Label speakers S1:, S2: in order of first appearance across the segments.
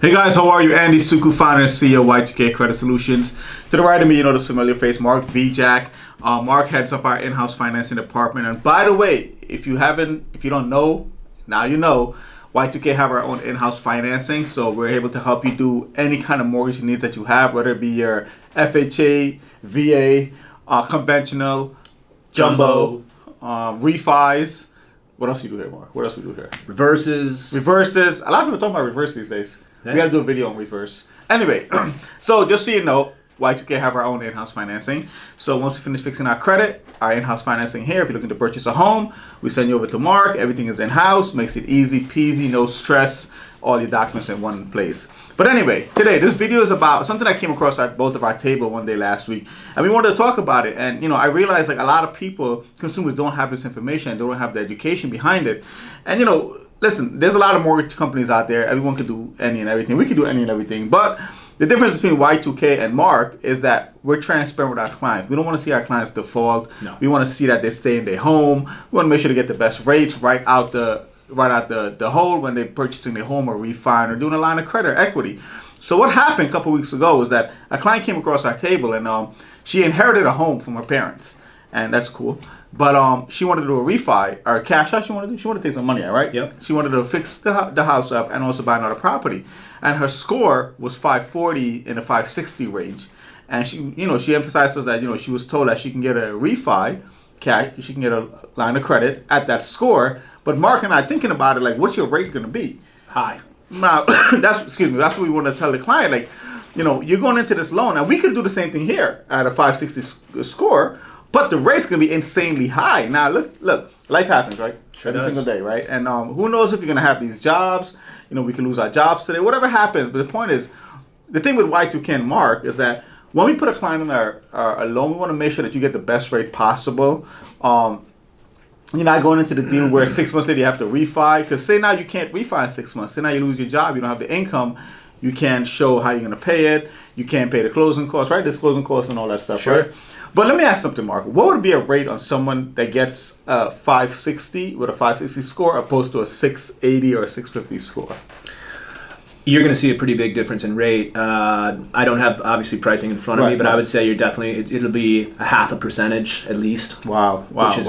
S1: Hey guys, how are you? Andy, Sukhu, founder and CEO of Y2K Credit Solutions. To the right of me, you know this familiar face, Mark Vejack. Mark heads up our in-house financing department. And by the way, if you don't know, now you know, Y2K have our own in-house financing. So we're able to help you do any kind of mortgage needs that you have, whether it be your FHA, VA, conventional, jumbo, refis. What else you do here, Mark? What else we do here?
S2: Reverses.
S1: A lot of people talking about reverse these days. Yeah. We got to do a video on reverse. Anyway, so just so you know, Y2K have our own in-house financing. So once we finish fixing our credit, our in-house financing here, if you're looking to purchase a home, we send you over to Mark. Everything is in-house, makes it easy peasy, no stress, all your documents in one place. But anyway, today, this video is about something I came across at both of our table one day last week. And we wanted to talk about it. And, I realized like a lot of people, consumers don't have this information. They don't have the education behind it. And, listen, there's a lot of mortgage companies out there. Everyone can do any and everything. We can do any and everything. But the difference between Y2K and Mark is that we're transparent with our clients. We don't want to see our clients default. No. We want to see that they stay in their home. We want to make sure to get the best rates right out the hole when they're purchasing their home or refi or doing a line of credit or equity. So what happened a couple weeks ago was that a client came across our table and she inherited a home from her parents. And that's cool. But she wanted to do a refi or a cash out. She wanted to take some money out, right?
S2: Yep.
S1: She wanted to fix the house up and also buy another property. And her score was 540 in the 560 range. And she emphasized to us that, she was told that she can get a refi, she can get a line of credit at that score. But Mark and I thinking about it, like, what's your rate going to be?
S2: High.
S1: Now, that's what we want to tell the client. Like, you're going into this loan, and we could do the same thing here at a 560 score. But the rate's going to be insanely high. Now, look, life happens, right?
S2: Sure
S1: Every
S2: does.
S1: single day, right? And who knows if you're going to have these jobs. We can lose our jobs today. Whatever happens. But the point is, the thing with Y2K and Mark is that when we put a client in our loan, we want to make sure that you get the best rate possible. You're not going into the deal where 6 months later you have to refi. Because say now you can't refi in 6 months. Say now you lose your job. You don't have the income. You can't show how you're going to pay it. You can't pay the closing costs, right? There's closing costs and all that stuff,
S2: sure.
S1: Right? But let me ask something, Mark. What would be a rate on someone that gets a 560 with a 560 score opposed to a 680 or a 650 score?
S2: You're going to see a pretty big difference in rate. I don't have, obviously, pricing in front of me, but I would say it'll be a 0.5% at least.
S1: Wow.
S2: Which is,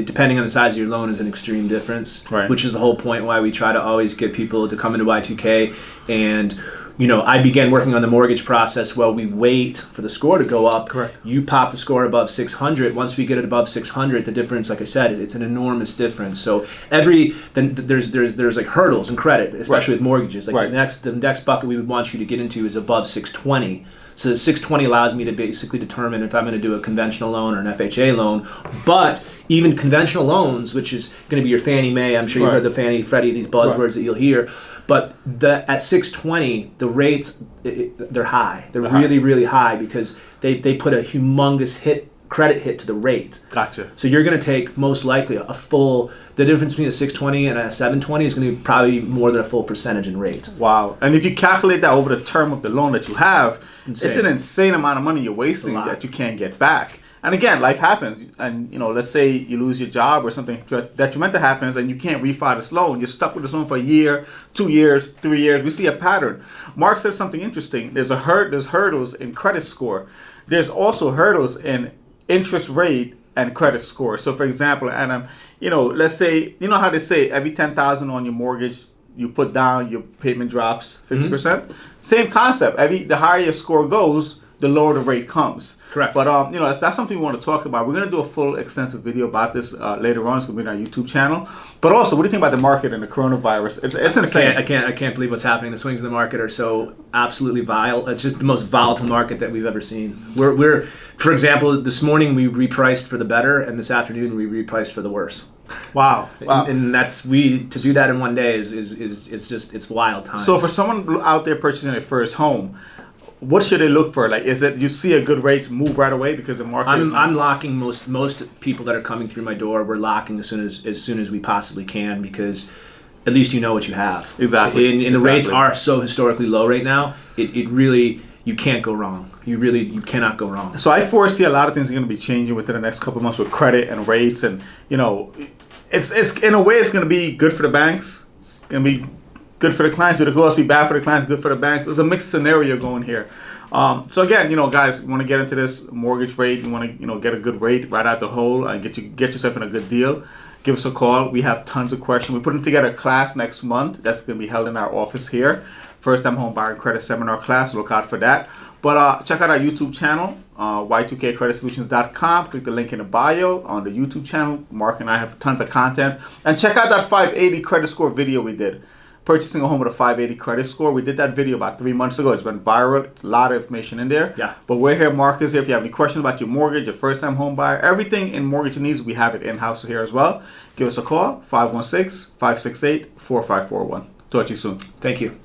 S2: depending on the size of your loan, is an extreme difference.
S1: Right.
S2: Which is the whole point why we try to always get people to come into Y2K. And, I began working on the mortgage process while we wait for the score to go up.
S1: Correct.
S2: You pop the score above 600. Once we get it above 600, the difference, like I said, it's an enormous difference. So there's like hurdles in credit, especially with mortgages. Like the next bucket we would want you to get into is above 620. So the 620 allows me to basically determine if I'm going to do a conventional loan or an FHA loan. But even conventional loans, which is going to be your Fannie Mae, I'm sure you've heard the Fannie, Freddie, these buzzwords that you'll hear. But at 620, the rates, they're high. They're really, really high because they put a humongous credit hit to the rate.
S1: Gotcha.
S2: So you're going to take most likely the difference between a 620 and a 720 is going to be probably more than a full percentage in rate.
S1: Wow. And if you calculate that over the term of the loan that you have, it's an insane amount of money you're wasting that you can't get back. And again, life happens. And, let's say you lose your job or something detrimental happens and you can't refi this loan. You're stuck with this loan for a year, 2 years, 3 years. We see a pattern. Mark said something interesting. There's hurdles in credit score. There's also hurdles in interest rate and credit score. So, for example, and let's say, how they say every $10,000 on your mortgage, you put down, your payment drops 50%. Mm-hmm. Same concept. The higher your score goes, the lower the rate comes.
S2: Correct.
S1: But that's something we want to talk about. We're going to do a full extensive video about this later on. It's going to be on our YouTube channel. But also, what do you think about the market and the coronavirus? It's insane.
S2: I can't believe what's happening. The swings in the market are so absolutely vile. It's just the most volatile market that we've ever seen. We're for example, this morning we repriced for the better, and this afternoon we repriced for the worse.
S1: Wow.
S2: And that's to do that in one day is just it's wild times.
S1: So for someone out there purchasing their first home, what should they look for? Like, is it you see a good rate move right away because the market?
S2: I'm locking most people that are coming through my door. We're locking as soon as we possibly can because at least you know what you have.
S1: Exactly.
S2: And the rates are so historically low right now. It really you can't go wrong. You cannot go wrong.
S1: So I foresee a lot of things are going to be changing within the next couple of months with credit and rates, and it's in a way it's going to be good for the banks. It's going to be good for the clients, but it could also be bad for the clients, good for the banks. There's a mixed scenario going here. So again, guys, you want to get into this mortgage rate, you want to, get a good rate right out the hole and get yourself in a good deal. Give us a call. We have tons of questions. We're putting together a class next month that's going to be held in our office here. First time home buyer credit seminar class. Look out for that. But check out our YouTube channel, y2kcreditsolutions.com. Click the link in the bio on the YouTube channel. Mark and I have tons of content. And check out that 580 credit score video we did. Purchasing a home with a 580 credit score. We did that video about 3 months ago. It's been viral. It's a lot of information in there.
S2: Yeah.
S1: But we're here. Mark is here. If you have any questions about your mortgage, your first-time home buyer, everything in mortgage needs, we have it in-house here as well. Give us a call, 516-568-4541. Talk to you soon.
S2: Thank you.